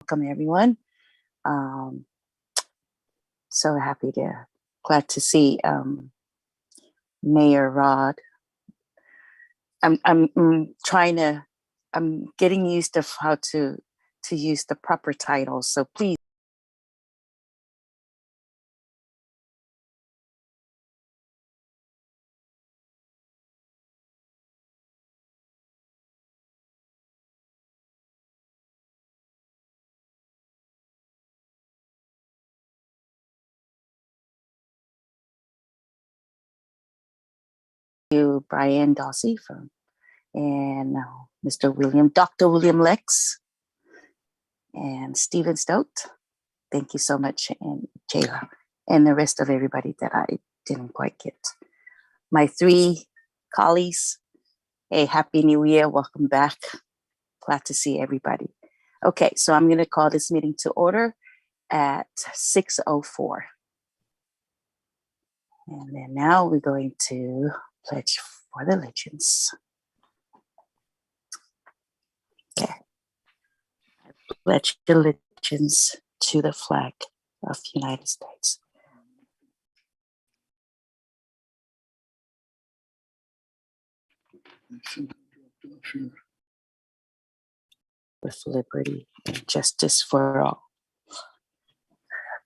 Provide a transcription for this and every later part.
welcome everyone. Um, so glad to see Mayor Rod. I'm getting used to how to use the proper titles. So please. You, Brian Dossie and Dr. William Lex, and Stephen Stout. Thank you so much, and Jayla, and the rest of everybody that I didn't quite get. My 3 colleagues, hey, Happy New Year, welcome back. Glad to see everybody. Okay, so I'm going to call this meeting to order at 6:04. And then now we're going to pledge for the allegiance. Okay. I pledge allegiance to the flag of the United States. With liberty and justice for all.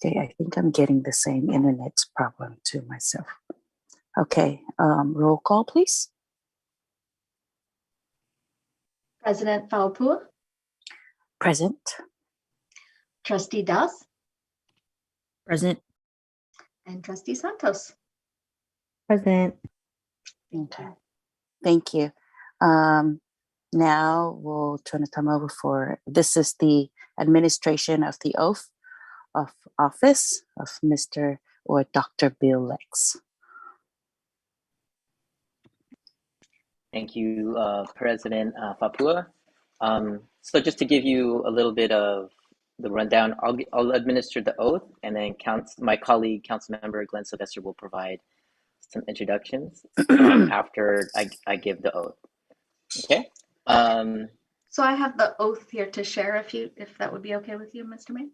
Okay, I think I'm getting the same internet problem to myself. Okay, roll call, please. President Faupua. Present. Trustee Das. Present. And Trustee Santos. Present. Okay, thank you. Now we'll turn the time over this is the administration of the oath of office of Mr. or Dr. Bill Lex. Thank you, President Faupua. So just to give you a little bit of the rundown, I'll administer the oath, and then my colleague, Councilmember Glenn Sylvester, will provide some introductions after I give the oath. Okay. So I have the oath here to share if that would be okay with you, Mr. Mayor.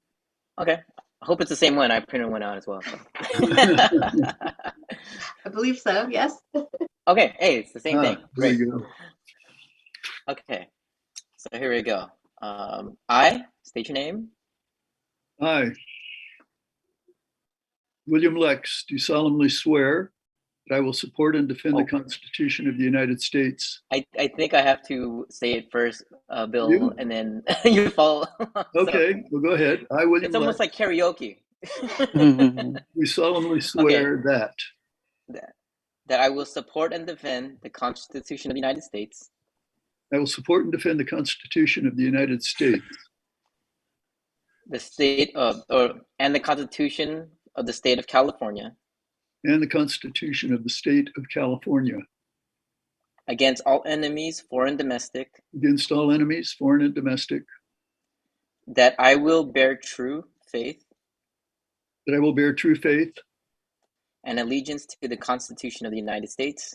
Okay. I hope it's the same one. I printed one out as well. So. I believe so, yes. Okay. Hey, it's the same thing. Great. There you go. Okay. So here we go. I state your name. I, William Lex, do solemnly swear that I will support and defend the Constitution of the United States. I think I have to say it first, Bill, You? and then you follow. Okay, So, well, go ahead. I, William it's almost Lex, like karaoke. we solemnly swear that I will support and defend the Constitution of the United States. I will support and defend the Constitution of the United States. The state of, and the Constitution of the State of California. And the Constitution of the State of California. Against all enemies, foreign and domestic. Against all enemies, foreign and domestic. That I will bear true faith. That I will bear true faith. And allegiance to the Constitution of the United States.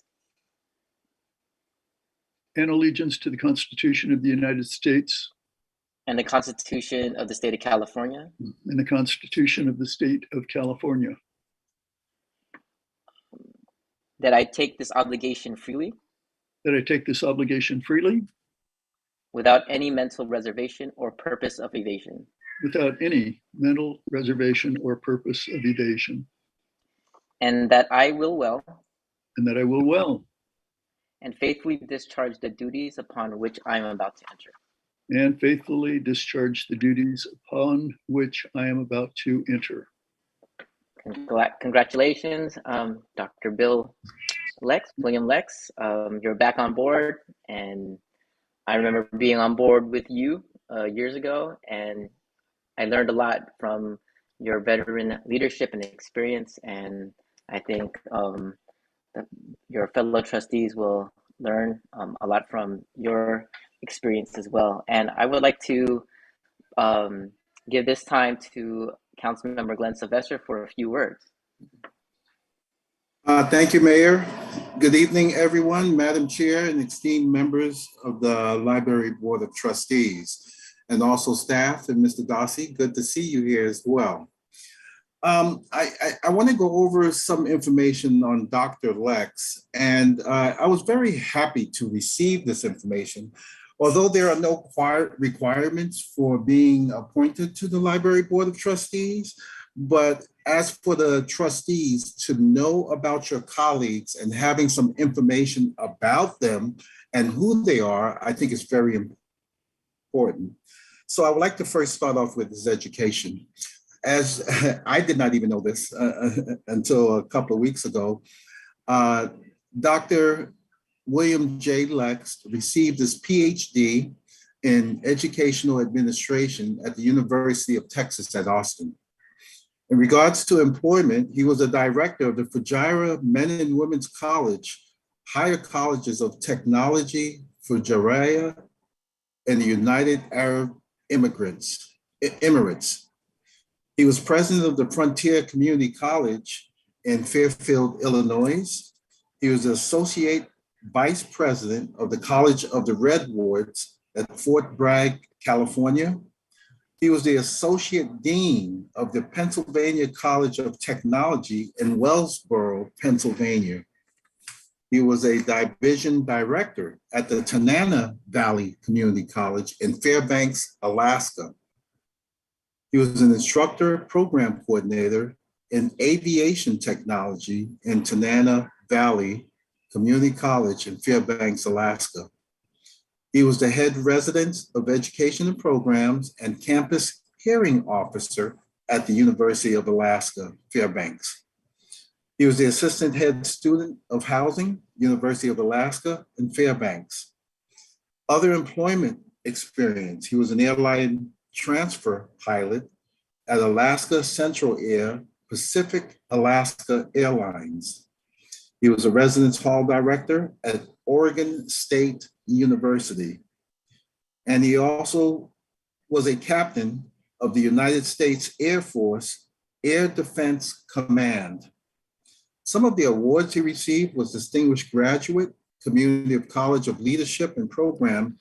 And allegiance to the Constitution of the United States. And the Constitution of the State of California. And the Constitution of the State of California. That I take this obligation freely. That I take this obligation freely. Without any mental reservation or purpose of evasion. Without any mental reservation or purpose of evasion. And that I will well. And that I will well. And faithfully discharge the duties upon which I am about to enter. And faithfully discharge the duties upon which I am about to enter. Congratulations, Dr. William Lex. You're back on board, and I remember being on board with you years ago, and I learned a lot from your veteran leadership and experience, and I think your fellow trustees will learn a lot from your experience as well. And I would like to give this time to Councilmember Glenn Sylvester for a few words. Thank you, Mayor. Good evening, everyone, Madam Chair, and esteemed members of the Library Board of Trustees. and also staff and Mr. Darcy. Good to see you here as well. I want to go over some information on Dr. Lex, and I was very happy to receive this information. Although there are no requirements for being appointed to the Library Board of Trustees, but as for the trustees to know about your colleagues and having some information about them and who they are, I think is very important. So I would like to first start off with his education. As I did not even know this until a couple of weeks ago, Dr. William J. Lex received his PhD in educational administration at the University of Texas at Austin. In regards to employment, he was a director of the Fujairah Men and Women's College, Higher Colleges of Technology, Fujairah, and the United Arab Emirates. He was president of the Frontier Community College in Fairfield, Illinois. He was associate vice president of the College of the Redwoods at Fort Bragg, California. He was the associate dean of the Pennsylvania College of Technology in Wellsboro, Pennsylvania. He was a division director at the Tanana Valley Community College in Fairbanks, Alaska. He was an instructor program coordinator in aviation technology in Tanana Valley Community College in Fairbanks, Alaska. He was the head resident of education and programs and campus hearing officer at the University of Alaska, Fairbanks. He was the assistant head student of housing, University of Alaska in Fairbanks. Other employment experience, he was an airline transfer pilot at Alaska Central Air Pacific Alaska Airlines. He was a residence hall director at Oregon State University. And he also was a captain of the United States Air Force Air Defense Command. Some of the awards he received was Distinguished Graduate, Community of College of Leadership and Program,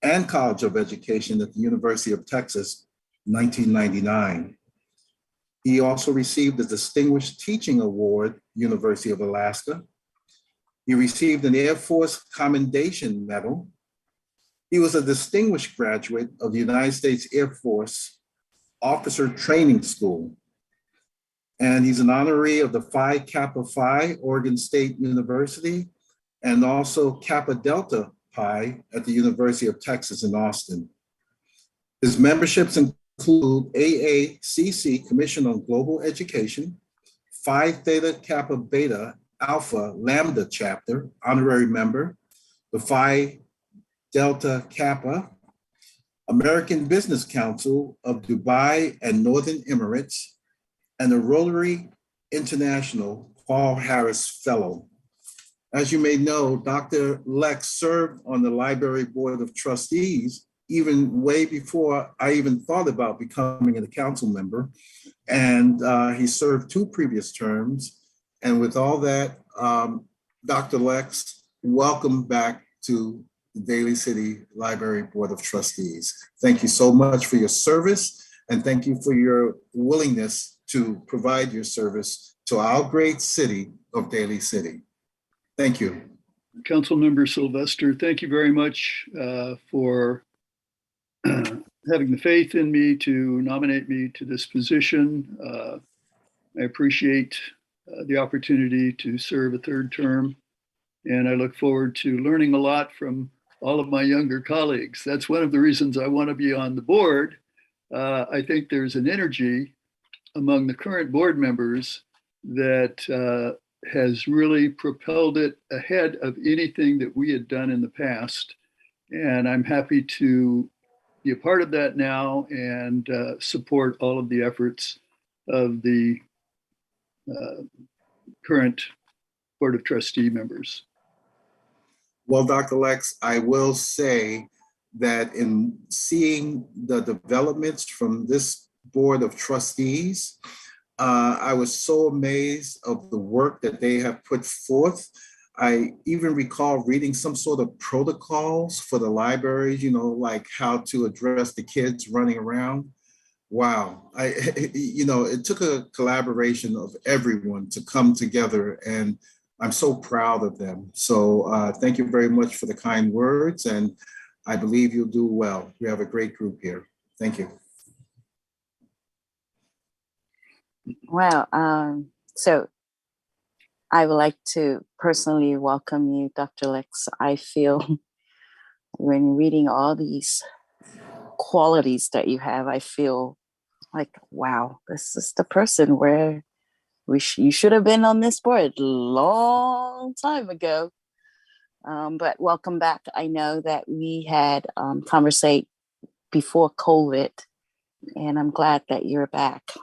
and College of Education at the University of Texas, 1999. He also received the Distinguished Teaching Award, University of Alaska. He received an Air Force Commendation Medal. He was a distinguished graduate of the United States Air Force Officer Training School. And he's an honoree of the Phi Kappa Phi, Oregon State University, and also Kappa Delta Pi at the University of Texas in Austin. His memberships include AACC, Commission on Global Education, Phi Theta Kappa Beta Alpha Lambda Chapter, honorary member, the Phi Delta Kappa, American Business Council of Dubai and Northern Emirates, and the Rotary International Paul Harris Fellow. As you may know, Dr. Lex served on the Library Board of Trustees even way before I even thought about becoming a council member. And he served 2 previous terms. And with all that, Dr. Lex, welcome back to the Daly City Library Board of Trustees. Thank you so much for your service, and thank you for your willingness to provide your service to our great city of Daly City. Thank you. Councilmember Sylvester, thank you very much for having the faith in me to nominate me to this position. I appreciate the opportunity to serve a 3rd term, and I look forward to learning a lot from all of my younger colleagues. That's one of the reasons I want to be on the board. I think there's an energy among the current board members that has really propelled it ahead of anything that we had done in the past. And I'm happy to be a part of that now and support all of the efforts of the current Board of Trustee members. Well, Dr. Lex, I will say that in seeing the developments from this Board of Trustees, I was so amazed of the work that they have put forth. I even recall reading some sort of protocols for the libraries, like how to address the kids running around. Wow. It took a collaboration of everyone to come together, and I'm so proud of them. So thank you very much for the kind words, and I believe you'll do well. We have a great group here. Thank you. Well, so I would like to personally welcome you, Dr. Lex. I feel when reading all these qualities that you have, I feel like, wow, this is the person where you should have been on this board a long time ago. But welcome back. I know that we had conversate before COVID, and I'm glad that you're back.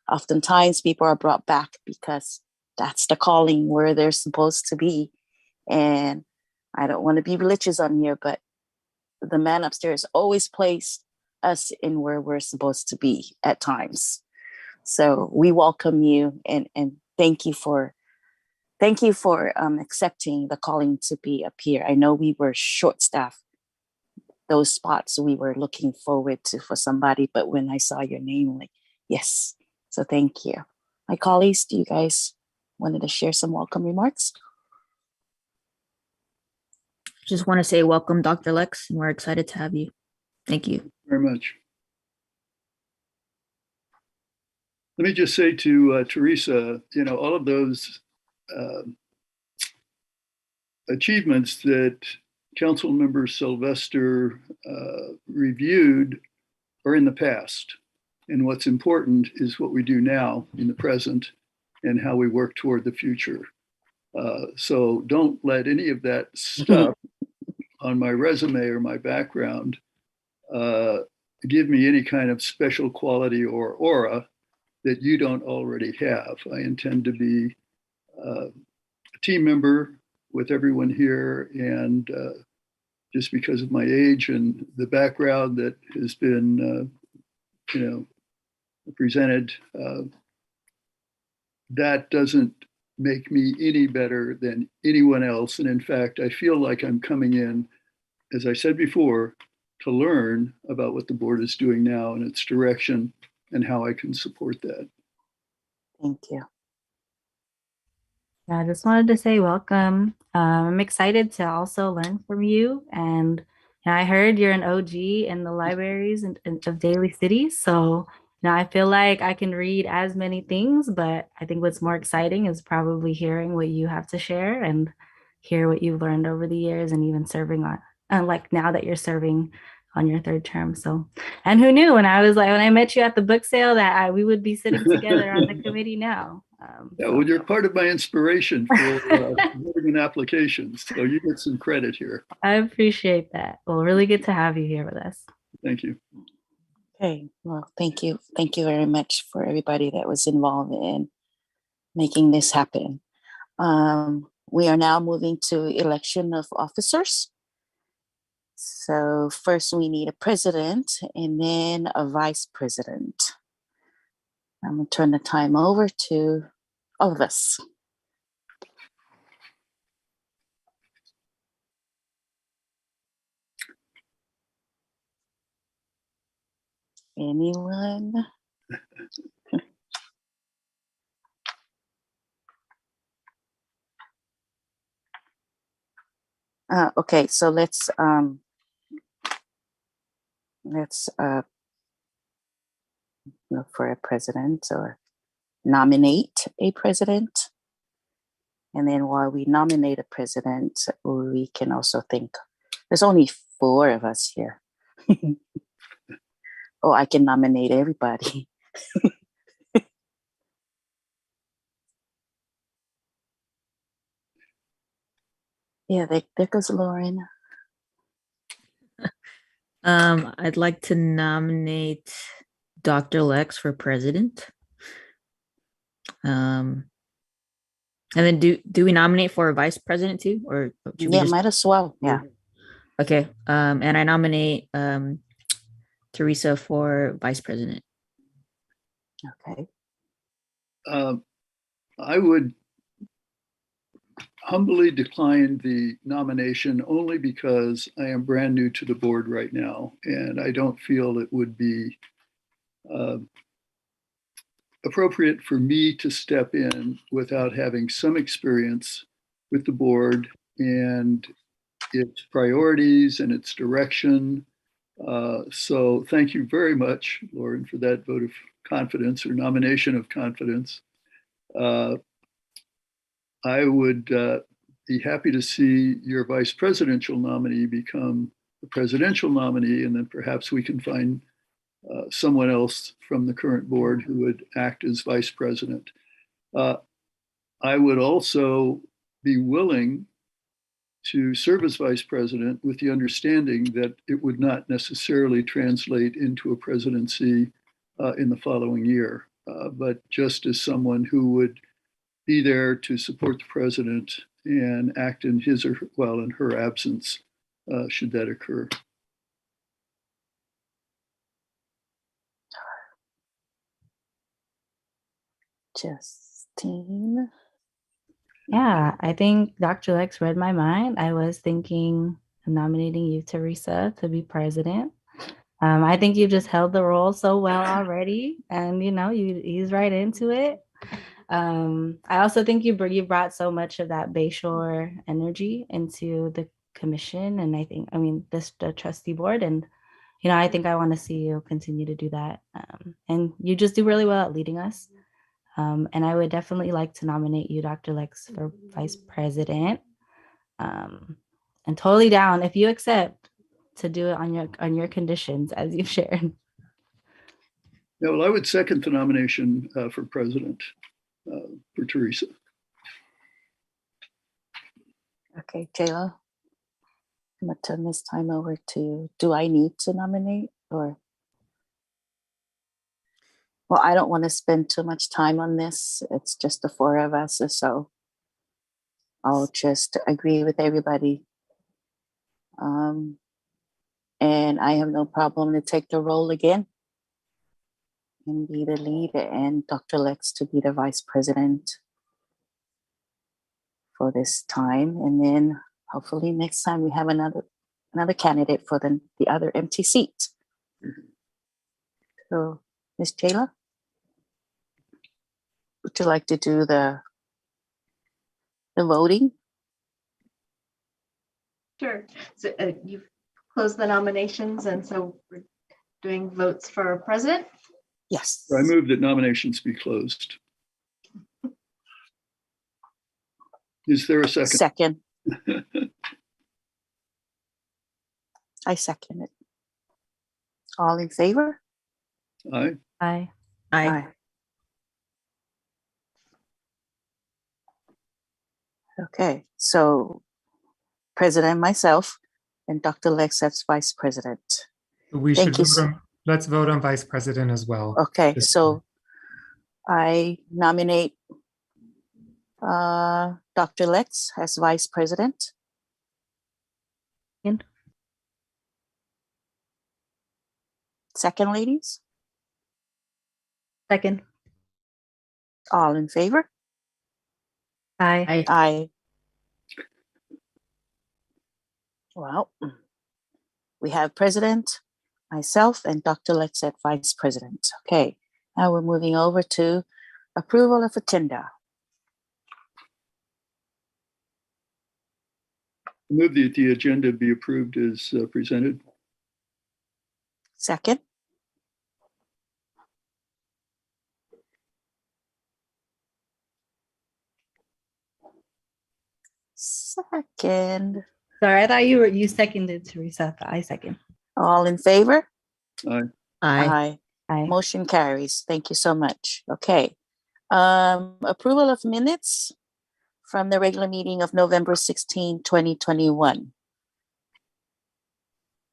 Oftentimes people are brought back because that's the calling where they're supposed to be. And I don't want to be religious on here, but the man upstairs always placed us in where we're supposed to be at times. So we welcome you and thank you for accepting the calling to be up here. I know we were short staffed. Those spots we were looking forward to for somebody, but when I saw your name, I'm like, yes. So thank you. My colleagues, do you guys wanted to share some welcome remarks? Just want to say welcome, Dr. Lex, and we're excited to have you. Thank you. Very much. Let me just say to Teresa, all of those achievements that Council Member Sylvester reviewed are in the past. And what's important is what we do now in the present and how we work toward the future. So don't let any of that stuff on my resume or my background give me any kind of special quality or aura that you don't already have. I intend to be a team member with everyone here, and just because of my age and the background that has been, presented, that doesn't make me any better than anyone else. And in fact, I feel like I'm coming in, as I said before, to learn about what the board is doing now and its direction and how I can support that. Thank you. Yeah, I just wanted to say welcome. I'm excited to also learn from you. And I heard you're an OG in the libraries of Daly City. So now I feel like I can read as many things, but I think what's more exciting is probably hearing what you have to share and hear what you've learned over the years and even serving on, like now that you're serving on your third term. So, and who knew when I met you at the book sale that we would be sitting together on the committee now. Yeah, well, you're part of my inspiration for writing an application, so you get some credit here. I appreciate that. Well, really good to have you here with us. Thank you. Okay, well, thank you. Thank you very much for everybody that was involved in making this happen. We are now moving to election of officers. So first we need a president and then a vice president. I'm gonna turn the time over to all of us. Anyone? Okay, so let's look for a president or nominate a president. And then while we nominate a president, we can also think there's only 4 of us here. Oh, I can nominate everybody. Yeah, there goes Lauren. I'd like to nominate Dr. Lex for president. And then do we nominate for a vice president too, or should we Yeah, just... might as well. Yeah. Okay. And I nominate Teresa for vice president. Okay. I would humbly declined the nomination only because I am brand new to the board right now, and I don't feel it would be appropriate for me to step in without having some experience with the board and its priorities and its direction. So thank you very much, Lauren, for that vote of confidence or nomination of confidence. I would be happy to see your vice presidential nominee become the presidential nominee, and then perhaps we can find someone else from the current board who would act as vice president. I would also be willing to serve as vice president with the understanding that it would not necessarily translate into a presidency in the following year, but just as someone who would be there to support the president and act in his or her, well, in her absence, should that occur. Justine. Yeah, I think Dr. Lex read my mind. I was thinking of nominating you, Teresa, to be president. I think you just held the role so well already, and you ease right into it. I also think you brought so much of that Bayshore energy into the commission, and the trustee board, and I think I want to see you continue to do that. And you just do really well at leading us. And I would definitely like to nominate you, Dr. Lex, for vice president. And totally down if you accept to do it on your conditions as you've shared. Yeah, well, I would second the nomination for president for Teresa. Okay, Jayla. I'm gonna turn this time over to, do I need to nominate or? Well, I don't want to spend too much time on this. It's just the four of us, so I'll just agree with everybody. And I have no problem to take the role again and be the lead, and Dr. Lex to be the vice president for this time. And then hopefully next time we have another candidate for the other empty seat. So, Ms. Jayla, would you like to do the voting? Sure. So you've closed the nominations, and so we're doing votes for president. Yes. I move that nominations be closed. Is there a second? Second. I second it. All in favor? Aye. Aye. Aye. Okay, so President myself and Dr. Lex as Vice President. We Thank should you, vote sir. on, let's vote on vice president as well. Okay, This so I nominate Dr. Lex as Vice President. And Second, ladies, second. all in favor? Aye. Aye. Well, we have President, myself, and Dr. Lex at Vice President. Okay, now we're moving over to approval of agenda. Move that the agenda be approved as presented. Second, second, Sorry, I thought you seconded, Teresa. But I second. all in favor? Aye. Aye. Aye. Motion carries. Thank you so much. Okay. Approval of minutes from the regular meeting of November 16, 2021.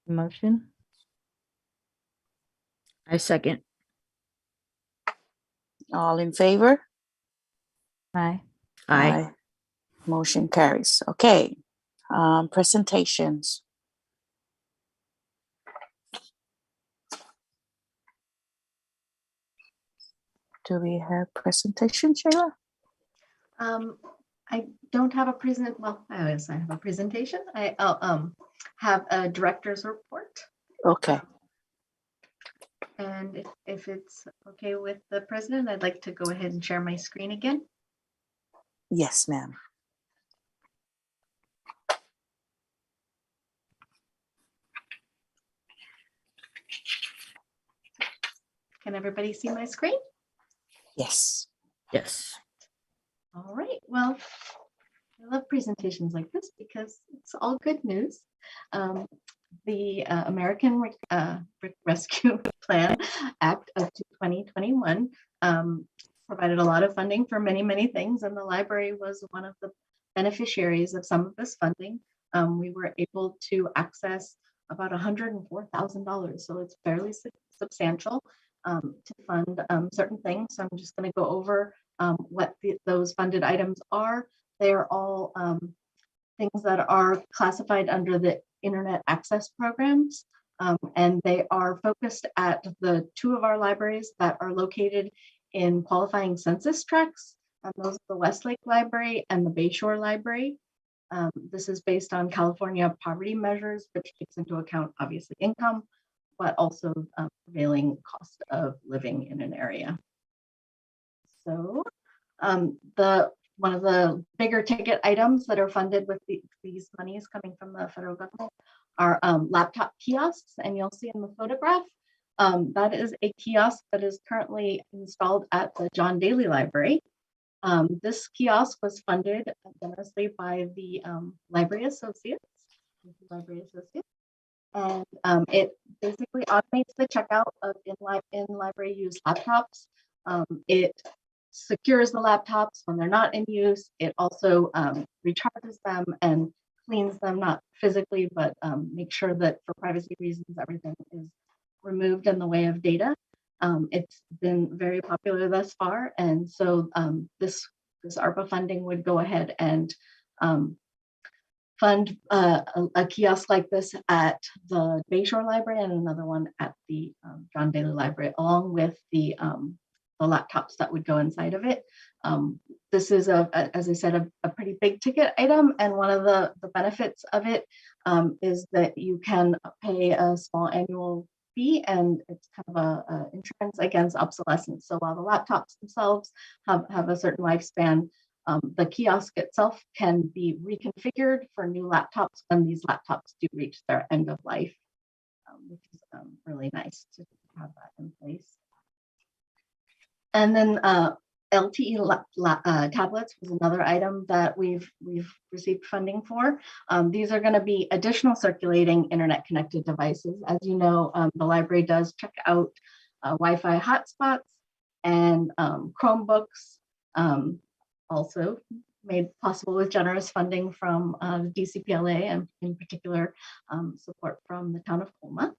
Motion. I second. All in favor? Aye. Aye. Motion carries. Okay. Presentations. Do we have presentation, Shayla? I don't have a present. Well, I have a presentation. I'll have a director's report. Okay. And if it's okay with the president, I'd like to go ahead and share my screen again. Yes, ma'am. Can everybody see my screen? Yes. Yes. All right. Well, I love presentations like this because it's all good news. The American Rescue Plan Act of 2021 provided a lot of funding for many, many things, and the library was one of the beneficiaries of some of this funding. We were able to access about $104,000, so it's fairly substantial to fund certain things. So I'm just going to go over what those funded items are. They are all things that are classified under the Internet Access Programs, and they are focused at the two of our libraries that are located in qualifying census tracts, and those are the Westlake Library and the Bayshore Library. This is based on California poverty measures, which takes into account obviously income, but also prevailing cost of living in an area. So one of the bigger ticket items that are funded with these monies coming from the federal government are laptop kiosks, and you'll see in the photograph, that is a kiosk that is currently installed at the John Daly Library. This kiosk was funded generously by the Library Associates, and it basically automates the checkout of in-library used laptops. It secures the laptops when they're not in use. It also recharges them and cleans them, not physically, but make sure that for privacy reasons, everything is removed in the way of data. It's been very popular thus far. And so this ARPA funding would go ahead and fund a kiosk like this at the Bayshore Library and another one at the John Daly Library, along with the laptops that would go inside of it. This is, as I said, a pretty big ticket item, and one of the benefits of it is that you can pay a small annual fee, and it's kind of a insurance against obsolescence. So while the laptops themselves have a certain lifespan, the kiosk itself can be reconfigured for new laptops when these laptops do reach their end of life, which is really nice to have that in place. And then LTE tablets was another item that we've received funding for. These are going to be additional circulating internet connected devices. As you know, the library does check out Wi-Fi hotspots and Chromebooks, also made possible with generous funding from DCPLA and in particular support from the town of Colma.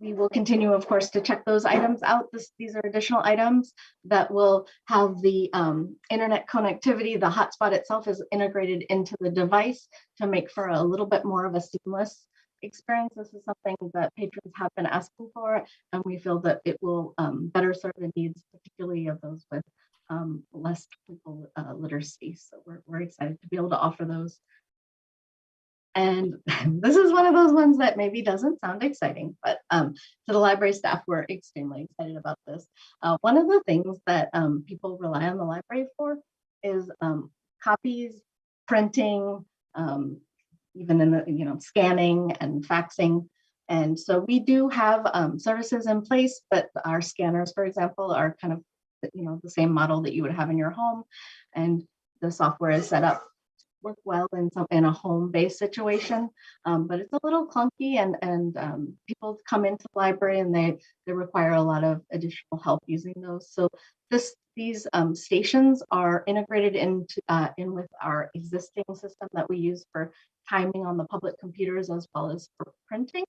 We will continue, of course, to check those items out. These are additional items that will have the internet connectivity. The hotspot itself is integrated into the device to make for a little bit more of a seamless experience. This is something that patrons have been asking for, and we feel that it will better serve the needs, particularly of those with less technical literacy. So we're excited to be able to offer those. And this is one of those ones that maybe doesn't sound exciting, but to the library staff, we're extremely excited about this. One of the things that people rely on the library for is copies, printing, even in the scanning and faxing. And so we do have services in place, but our scanners, for example, are kind of the same model that you would have in your home, and the software is set up work well in a home-based situation, but it's a little clunky, and people come into the library and they require a lot of additional help using those. So these stations are integrated in with our existing system that we use for timing on the public computers as well as for printing,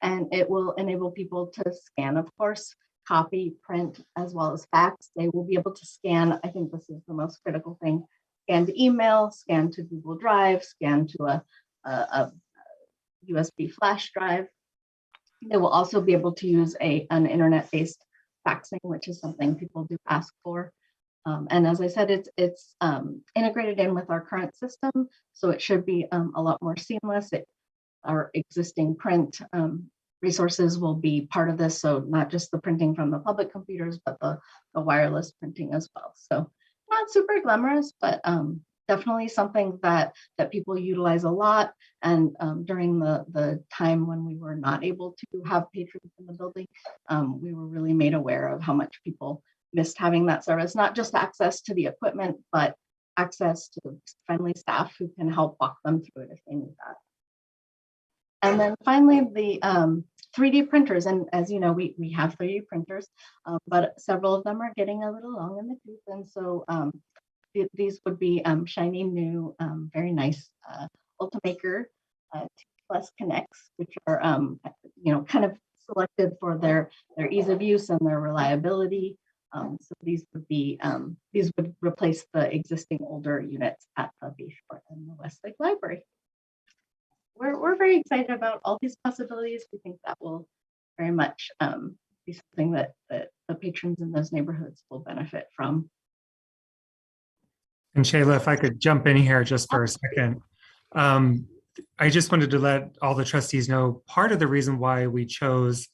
and it will enable people to scan, of course, copy, print, as well as fax. They will be able to scan. I think this is the most critical thing. Scan to email, scan to Google Drive, scan to a USB flash drive. They will also be able to use an internet-based faxing, which is something people do ask for. And as I said, it's integrated in with our current system, so it should be a lot more seamless. Our existing print resources will be part of this, so not just the printing from the public computers, but the wireless printing as well. So not super glamorous, but definitely something that people utilize a lot. And during the time when we were not able to have patrons in the building, we were really made aware of how much people missed having that service, not just access to the equipment, but access to friendly staff who can help walk them through it if they need that. And then finally, the 3D printers. And as you know, we have 3D printers, but several of them are getting a little long in the tooth. And so these would be shiny new, very nice Ultimaker T+ Connects, which are kind of selected for their ease of use and their reliability. So these would replace the existing older units at the Bayshore and the Westlake Library. We're very excited about all these possibilities. We think that will very much be something that the patrons in those neighborhoods will benefit from. And Shayla, if I could jump in here just for a second. I just wanted to let all the trustees know part of the reason why we chose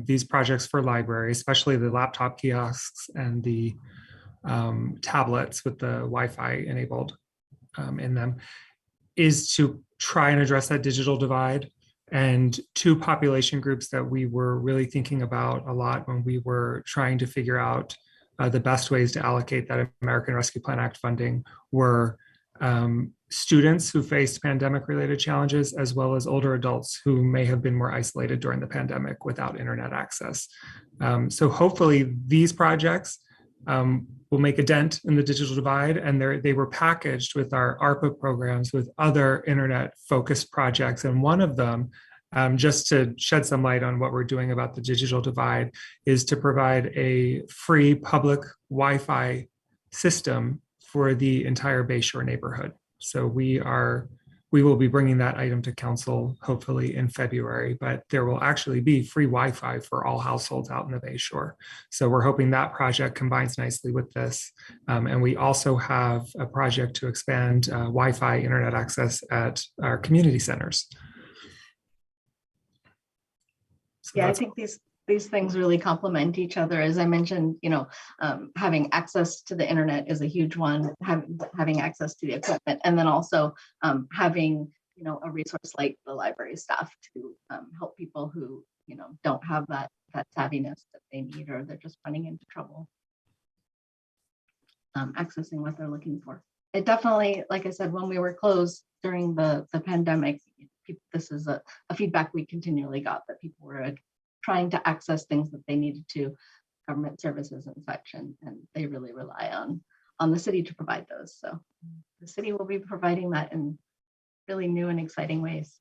these projects for library, especially the laptop kiosks and the tablets with the Wi-Fi enabled in them, is to try and address that digital divide. And two population groups that we were really thinking about a lot when we were trying to figure out the best ways to allocate that American Rescue Plan Act funding were students who faced pandemic-related challenges, as well as older adults who may have been more isolated during the pandemic without internet access. So hopefully these projects will make a dent in the digital divide, and they were packaged with our ARPA programs with other internet-focused projects. And one of them, just to shed some light on what we're doing about the digital divide, is to provide a free public Wi-Fi system for the entire Bayshore neighborhood. So we will be bringing that item to council hopefully in February, but there will actually be free Wi-Fi for all households out in the Bayshore. So we're hoping that project combines nicely with this. And we also have a project to expand Wi-Fi internet access at our community centers. So yeah, I think these things really complement each other. As I mentioned, having access to the internet is a huge one, having access to the equipment, and then also having, a resource like the library staff to help people who, don't have that savviness that they need, or they're just running into trouble accessing what they're looking for. It definitely, like I said, when we were closed during the pandemic, this is a feedback we continually got, that people were trying to access things that they needed to, government services and such, and they really rely on the city to provide those. So the city will be providing that in really new and exciting ways.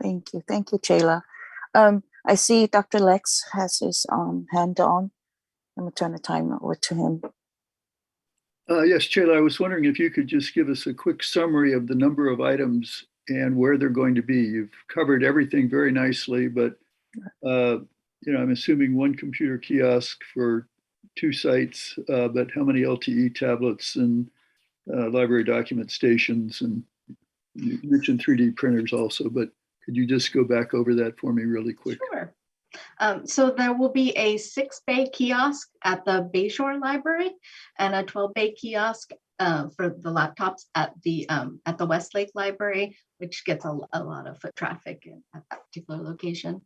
Thank you, Chayla. I see Dr. Lex has his hand on. I'm gonna turn the time over to him. Yes, Chayla, I was wondering if you could just give us a quick summary of the number of items and where they're going to be. You've covered everything very nicely, but I'm assuming one computer kiosk for 2 sites, but how many LTE tablets and library document stations? And you mentioned 3D printers also, but could you just go back over that for me really quick? Sure. So there will be a 6-bay kiosk at the Bayshore Library and a 12-bay kiosk for the laptops at the Westlake Library, which gets a lot of foot traffic at that particular location.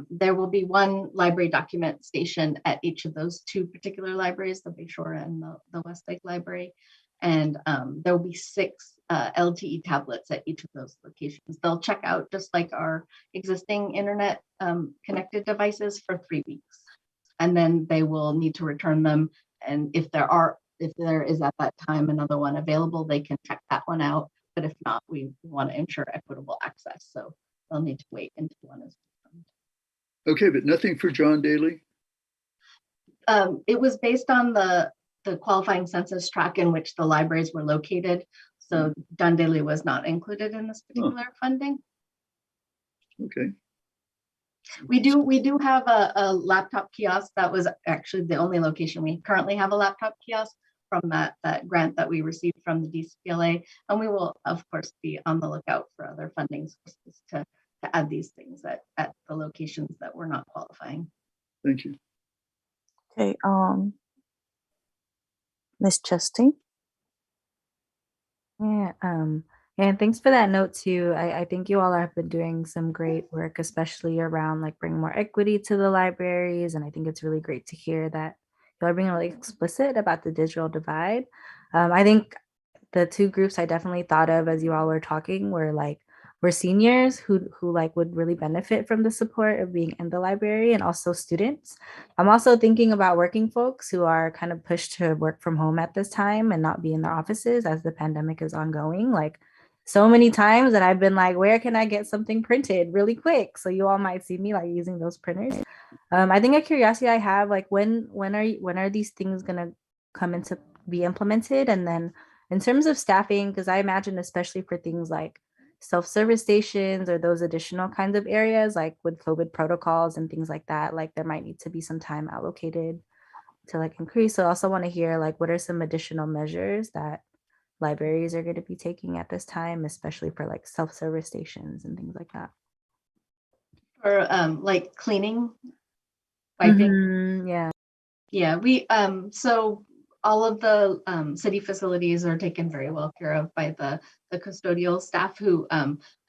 There will be 1 library document station at each of those 2 particular libraries, the Bayshore and the Westlake Library. And there will be 6 LTE tablets at each of those locations. They'll check out just like our existing internet connected devices for 3 weeks. And then they will need to return them. And if there is at that time another one available, they can check that one out. But if not, we want to ensure equitable access. So they'll need to wait until one is returned. Okay, but nothing for John Daly? It was based on the qualifying census tract in which the libraries were located. So John Daly was not included in this particular funding. Okay. We do have a laptop kiosk. That was actually the only location we currently have a laptop kiosk from that grant that we received from the DCPLA. And we will, of course, be on the lookout for other funding sources to add these things at the locations that we're not qualifying. Thank you. Okay, Ms. Chastain? Yeah, and thanks for that note too. I think you all have been doing some great work, especially around like bringing more equity to the libraries. And I think it's really great to hear that you all are being really explicit about the digital divide. I think the two groups I definitely thought of as you all were talking were seniors who like would really benefit from the support of being in the library, and also students. I'm also thinking about working folks who are kind of pushed to work from home at this time and not be in their offices as the pandemic is ongoing. Like so many times that I've been like, where can I get something printed really quick? So you all might see me like using those printers. I think a curiosity I have, like when are these things gonna come into be implemented? And then in terms of staffing, because I imagine especially for things like self-service stations or those additional kinds of areas, like with COVID protocols and things like that, like there might need to be some time allocated to like increase. So I also want to hear like what are some additional measures that libraries are going to be taking at this time, especially for like self-service stations and things like that. For like cleaning, wiping. Yeah. Yeah, we so all of the city facilities are taken very well care of by the custodial staff who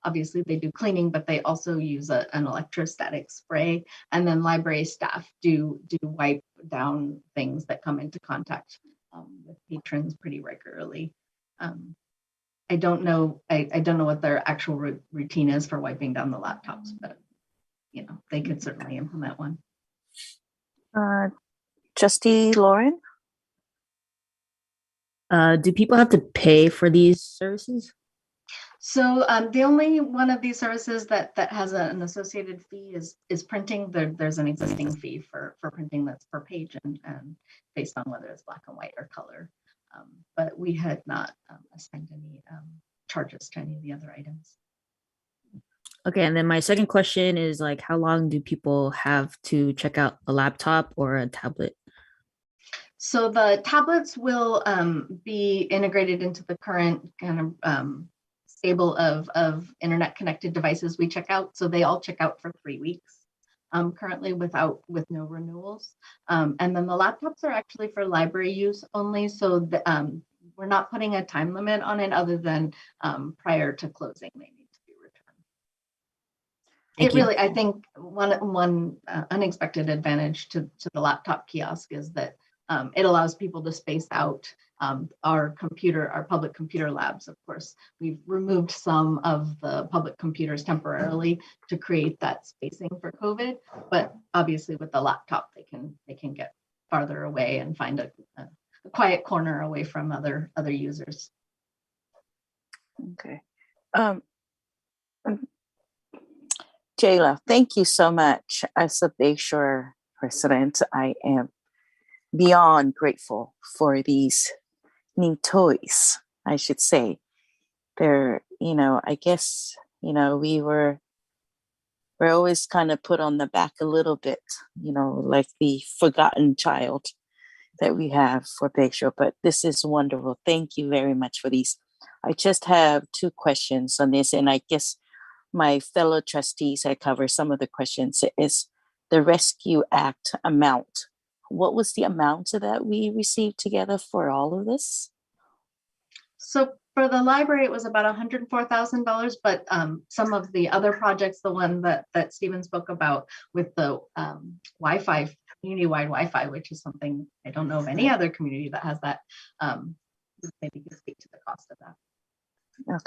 obviously they do cleaning, but they also use an electrostatic spray. And then library staff do wipe down things that come into contact with patrons pretty regularly. I don't know what their actual routine is for wiping down the laptops, but you know, they could certainly implement one. Trustee Lauren? Do people have to pay for these services? So the only one of these services that has an associated fee is printing. There's an existing fee for printing that's per page and based on whether it's black and white or color. But we had not assigned any charges to any of the other items. Okay, and then my second question is like, how long do people have to check out a laptop or a tablet? So the tablets will be integrated into the current kind of stable of internet connected devices we check out. So they all check out for 3 weeks currently with no renewals. And then the laptops are actually for library use only. So we're not putting a time limit on it other than prior to closing, they need to be returned. Thank you. Really, I think one unexpected advantage to the laptop kiosk is that it allows people to space out our public computer labs. Of course, we've removed some of the public computers temporarily to create that spacing for COVID, but obviously with the laptop, they can get farther away and find a quiet corner away from other users. Okay. Jayla, thank you so much. As a Bayshore resident, I am beyond grateful for these new toys, I should say. They're, I guess, we're always kind of put on the back a little bit, like the forgotten child that we have for Bayshore, but this is wonderful. Thank you very much for these. I just have 2 questions on this, and I guess my fellow trustees had covered some of the questions. Is the Rescue Act amount. What was the amount that we received together for all of this? So for the library, it was about $104,000, but some of the other projects, the one that Stephen spoke about with the Wi-Fi, community-wide Wi-Fi, which is something I don't know of any other community that has that, maybe you can speak to the cost of that.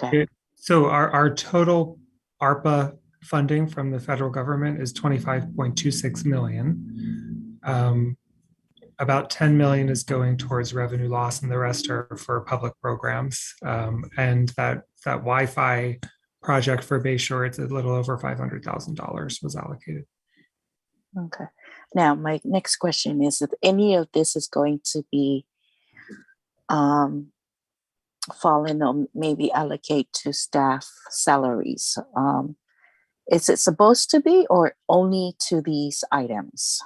Okay. So our total ARPA funding from the federal government is 25.26 million. About 10 million is going towards revenue loss, and the rest are for public programs. And that Wi-Fi project for Bayshore, it's a little over $500,000 was allocated. Okay. Now, my next question is if any of this is going to be fallen or maybe allocate to staff salaries. Is it supposed to be or only to these items?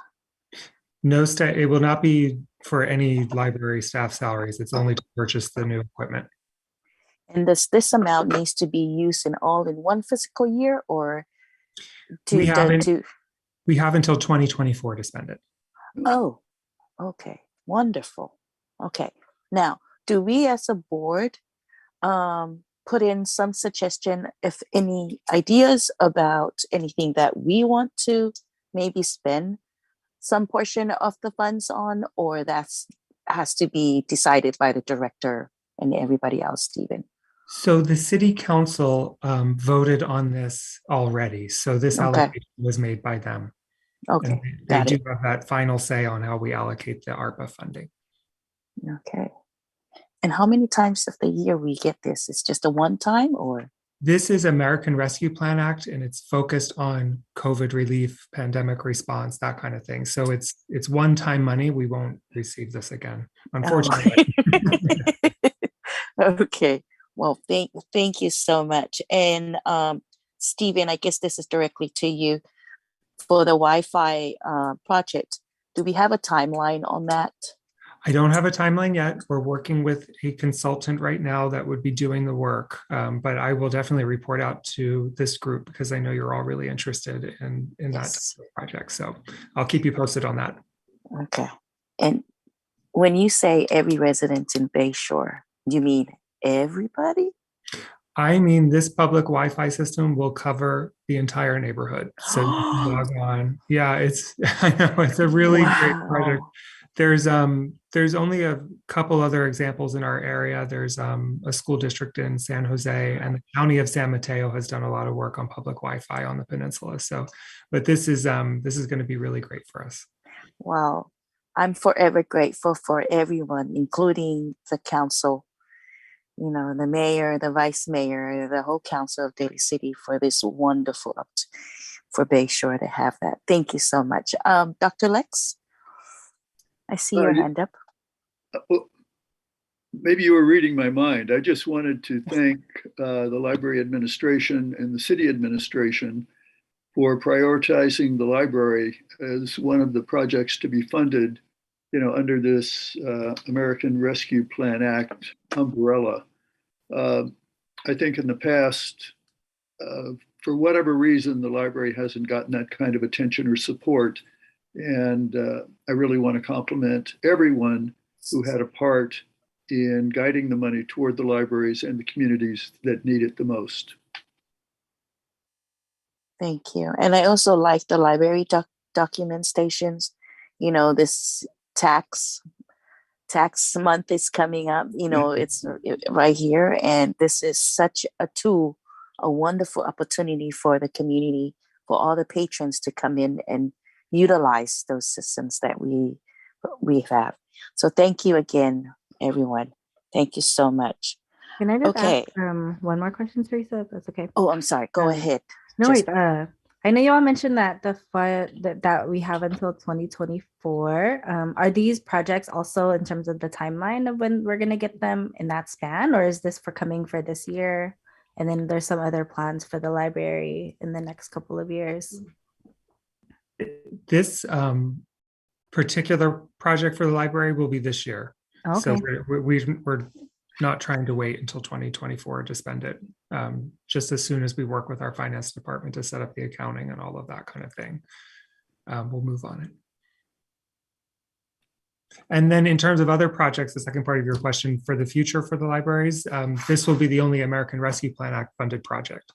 No, it will not be for any library staff salaries. It's only to purchase the new equipment. And this amount needs to be used in one fiscal year, or We haven't. to We have until 2024 to spend it. oh, okay, wonderful. Okay, now do we as a board put in some suggestion, if any ideas about anything that we want to maybe spend some portion of the funds on, or that's has to be decided by the director and everybody else, Stephen? So the city council voted on this already. So this Okay, allocation was made by them. okay, And they got do it. have that final say on how we allocate the ARPA funding. Okay. And how many times of the year we get this? It's just a one time, or? This is American Rescue Plan Act, and it's focused on COVID relief, pandemic response, that kind of thing. So it's one-time money. We won't receive this again, unfortunately. Oh. Okay. Well, thank you so much. And Stephen, I guess this is directly to you. For the Wi-Fi project, do we have a timeline on that? I don't have a timeline yet. We're working with a consultant right now that would be doing the work, but I will definitely report out to this group because I know you're all really interested in that type of project. So I'll keep you posted on that. Okay. And when you say every resident in Bayshore, you mean everybody? I mean, this public Wi-Fi system will cover the entire neighborhood. So you can log on. Yeah, I know it's a really great project. Wow. There's only a couple other examples in our area. There's a school district in San Jose, and the county of San Mateo has done a lot of work on public Wi-Fi on the peninsula. So, but this is going to be really great for us. Wow. I'm forever grateful for everyone, including the council, the mayor, the vice mayor, the whole council of Daly City for this wonderful for Bayshore to have that. Thank you so much. Dr. Lex, I see your hand up. Well, maybe you were reading my mind. I just wanted to thank the library administration and the city administration for prioritizing the library as one of the projects to be funded, under this American Rescue Plan Act umbrella. I think in the past, for whatever reason, the library hasn't gotten that kind of attention or support. And I really want to compliment everyone who had a part in guiding the money toward the libraries and the communities that need it the most. Thank you. And I also like the library document stations. This tax month is coming up. It's right here. And this is such a tool, a wonderful opportunity for the community, for all the patrons to come in and utilize those systems that we have. So thank you again, everyone. Thank you so much. Can I just Okay. ask one more question, Teresa, if that's okay? Oh, I'm sorry. Go ahead. No, wait. I know you all mentioned that that we have until 2024. Are these projects also in terms of the timeline of when we're gonna get them in that span, or is this coming for this year? And then there's some other plans for the library in the next couple of years. This particular project for the library will be this year. Okay. So we're not trying to wait until 2024 to spend it. Just as soon as we work with our finance department to set up the accounting and all of that kind of thing, we'll move on it. And then in terms of other projects, the second part of your question for the future for the libraries, this will be the only American Rescue Plan Act funded project.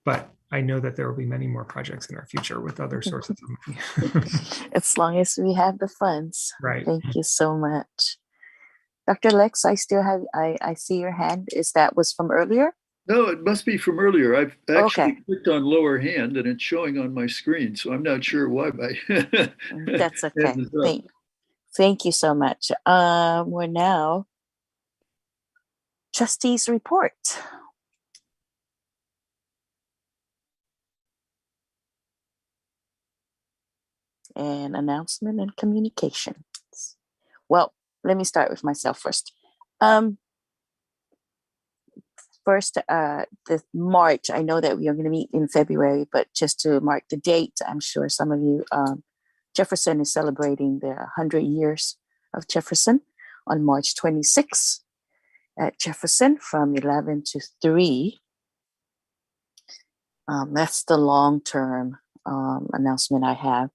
But I know that there will be many more projects in our future with other sources of money. As long as we have the funds. Right. Thank you so much. Dr. Lex, I still have, I see your hand. Was from earlier? No, it must be from earlier. I've actually clicked on lower hand and it's showing on my screen. So I'm not sure why. That's okay. Thank you so much. We're now trustees report. And announcement and communications. Well, let me start with myself first. first, the March, I know that we are going to meet in February, but just to mark the date, I'm sure some of you, Jefferson is celebrating the 100 years of Jefferson on March 26th at Jefferson from 11 to 3. That's the long-term announcement I have.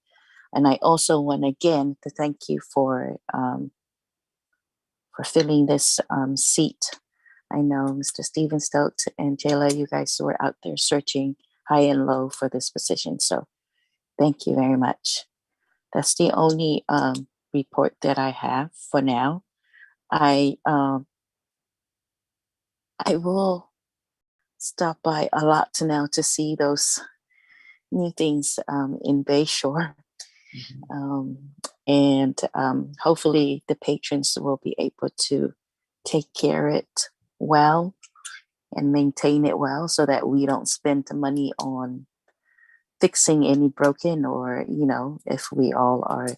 And I also want again to thank you for filling this seat. I know Mr. Stephen Stout and Jayla, you guys were out there searching high and low for this position. So thank you very much. That's the only report that I have for now. I will stop by a lot now to see those new things in Bayshore. And hopefully the patrons will be able to take care of it well and maintain it well so that we don't spend the money on fixing any broken, or, you know, if we all are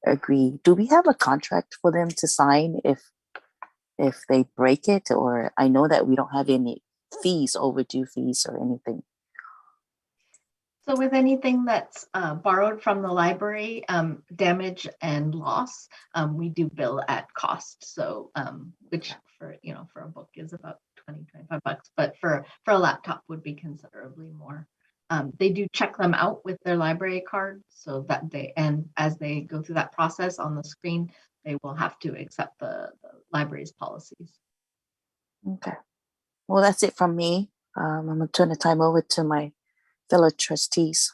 agree. Do we have a contract for them to sign if they break it? Or I know that we don't have any fees, overdue fees or anything. So with anything that's borrowed from the library, damage and loss, we do bill at cost. So which for a book is about $20-25, but for a laptop would be considerably more. They do check them out with their library card, so that as they go through that process on the screen, they will have to accept the library's policies. Okay. Well, that's it from me. I'm going to turn the time over to my fellow trustees.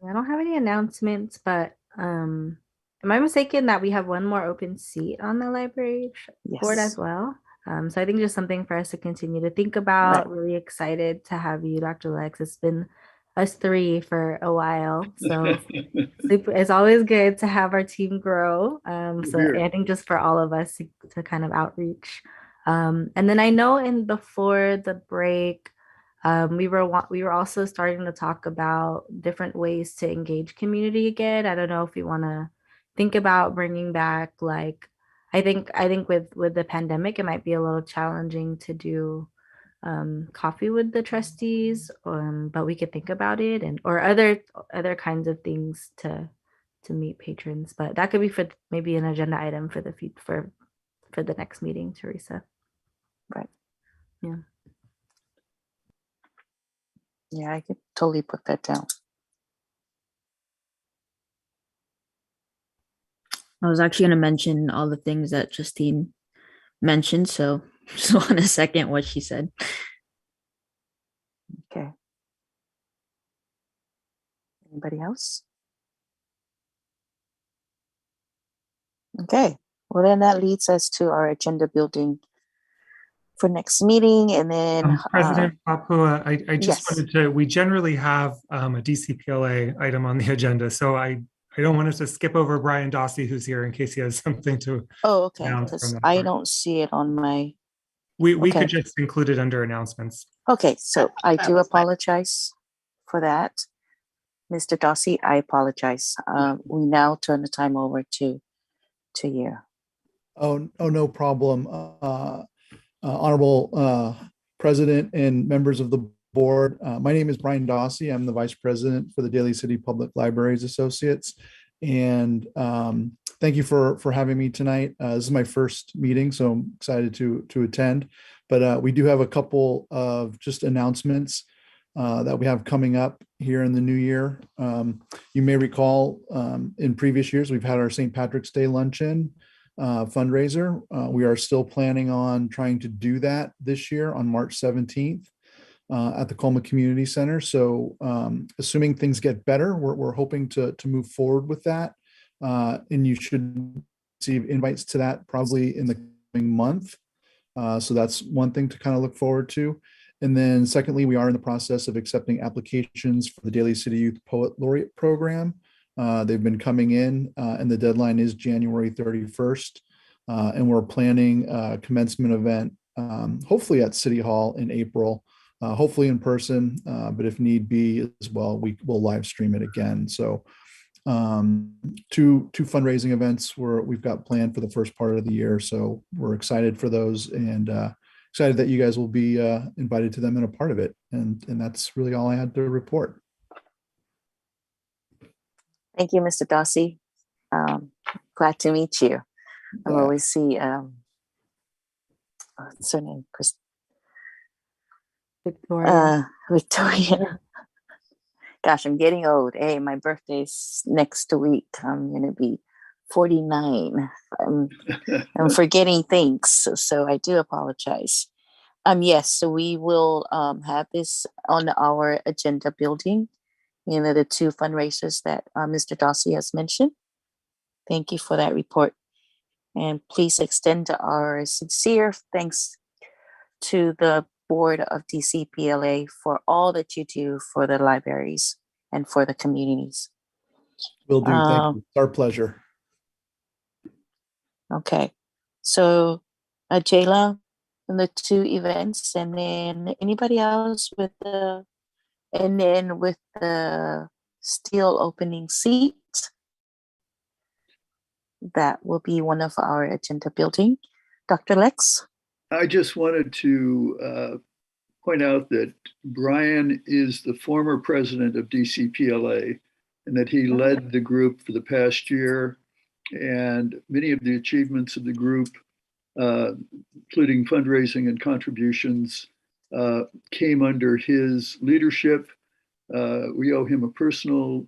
I don't have any announcements, but am I mistaken that we have one more open seat on the library board as Yes. well? So I think just something for us to continue to think about. Right. Really excited to have you, Dr. Lex. It's been us three for a while. So it's always good to have our team grow. So Here. I think just for all of us to kind of outreach. And then I know before the break, we were also starting to talk about different ways to engage community again. I don't know if we want to think about bringing back, like, I think with the pandemic, it might be a little challenging to do coffee with the trustees, but we could think about it, or other kinds of things to meet patrons. But that could be for maybe an agenda item for the next meeting, Teresa. Right. Yeah. Yeah, I could totally put that down. I was actually going to mention all the things that Justine mentioned, so just want to second what she said. Okay. Anybody else? Okay. Well, then that leads us to our agenda building for next meeting. And then President Papua, I just yes. wanted to, we generally have a DCPLA item on the agenda. So I don't want us to skip over Brian Dossie, who's here, in case he has something to Oh, okay. announce Because from that I part. don't see it on my. We Okay. could just include it under announcements. Okay, so I That do was fine. apologize for that. Mr. Dossie, I apologize. We now turn the time over to you. Oh, no problem. Honorable President and members of the board. My name is Brian Dossie. I'm the Vice President for the Daly City Public Libraries Associates. And thank you for having me tonight. This is my first meeting, so I'm excited to attend. But we do have a couple of just announcements that we have coming up here in the new year. You may recall in previous years, we've had our St. Patrick's Day luncheon fundraiser. We are still planning on trying to do that this year on March 17th at the Colma Community Center. So assuming things get better, we're hoping to move forward with that. And you should receive invites to that probably in the coming month. So that's one thing to kind of look forward to. And then secondly, we are in the process of accepting applications for the Daly City Youth Poet Laureate Program. They've been coming in and the deadline is January 31st. And we're planning a commencement event, hopefully at City Hall in April, hopefully in person, but if need be as well, we will live stream it again. So two fundraising events we've got planned for the first part of the year. So we're excited for those and excited that you guys will be invited to them and a part of it. And that's really all I had to report. Thank you, Mr. Darcy. Glad to meet you. I always see what's her name? Victoria. Victoria. Gosh, I'm getting old. Hey, my birthday's next week. I'm gonna be 49. I'm forgetting things, so I do apologize. Yes, so we will have this on our agenda building. The two fundraisers that Mr. Darcy has mentioned. Thank you for that report. And please extend our sincere thanks to the board of DCPLA for all that you do for the libraries and for the communities. Will do. Thank you. It's our pleasure. Okay. So, Jayla, and the two events, and then anybody else with the steel opening seat, that will be one of our agenda building. Dr. Lex? I just wanted to point out that Brian is the former president of DCPLA and that he led the group for the past year. And many of the achievements of the group, including fundraising and contributions, came under his leadership. We owe him a personal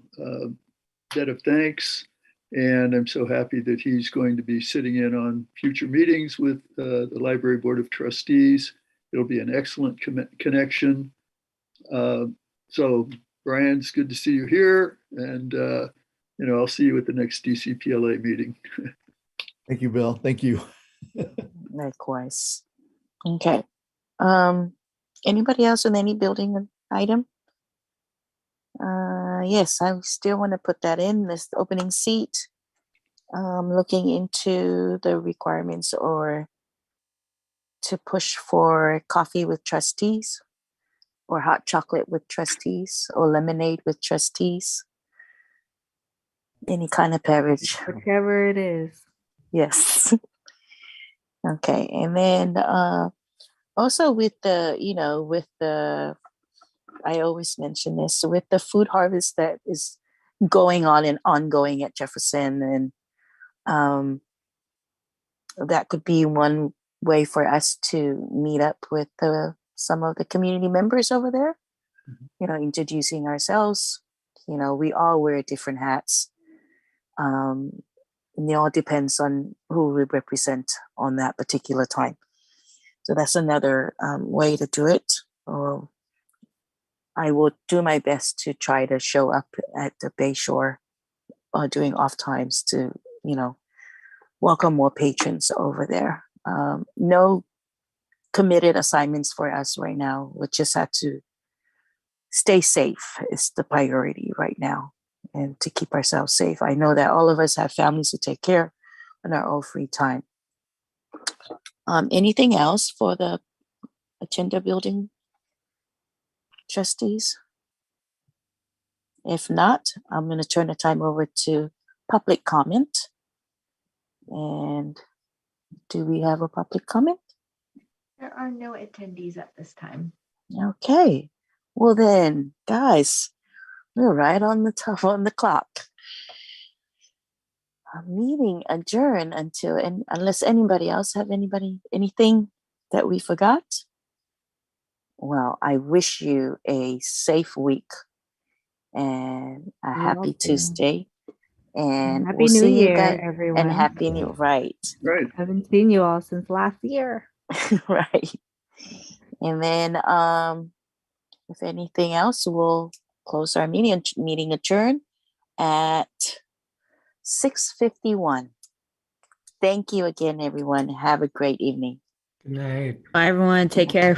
debt of thanks. And I'm so happy that he's going to be sitting in on future meetings with the Library Board of Trustees. It'll be an excellent connection. So, Brian, it's good to see you here. And, I'll see you at the next DCPLA meeting. Thank you, Bill. Thank you. Likewise. Okay. Anybody else with any building item? Yes, I still want to put that in this opening seat. Looking into the requirements or to push for coffee with trustees or hot chocolate with trustees or lemonade with trustees. Any kind of beverage. Whichever it is. Yes. Okay. And then also with I always mention this, with the food harvest that is going on and ongoing at Jefferson, and that could be one way for us to meet up with some of the community members over there, introducing ourselves. We all wear different hats. And it all depends on who we represent on that particular time. So that's another way to do it. I will do my best to try to show up at the Bayshore during off times to, welcome more patrons over there. No committed assignments for us right now. We just have to stay safe is the priority right now, and to keep ourselves safe. I know that all of us have families to take care in our own free time. Anything else for the agenda building, trustees? If not, I'm going to turn the time over to public comment. And do we have a public comment? There are no attendees at this time. Okay. Well then, guys, we're right on the top on the clock. Meeting adjourned unless anybody else have anything that we forgot. Well, I wish you a safe week and a happy Tuesday. And Happy we'll New see Year, you guys. everyone. And happy New Right. Haven't seen you all since last year. Right. And then if anything else, we'll close our meeting adjourned at 6:51. Thank you again, everyone. Have a great evening. Good night. Bye, everyone. Take care.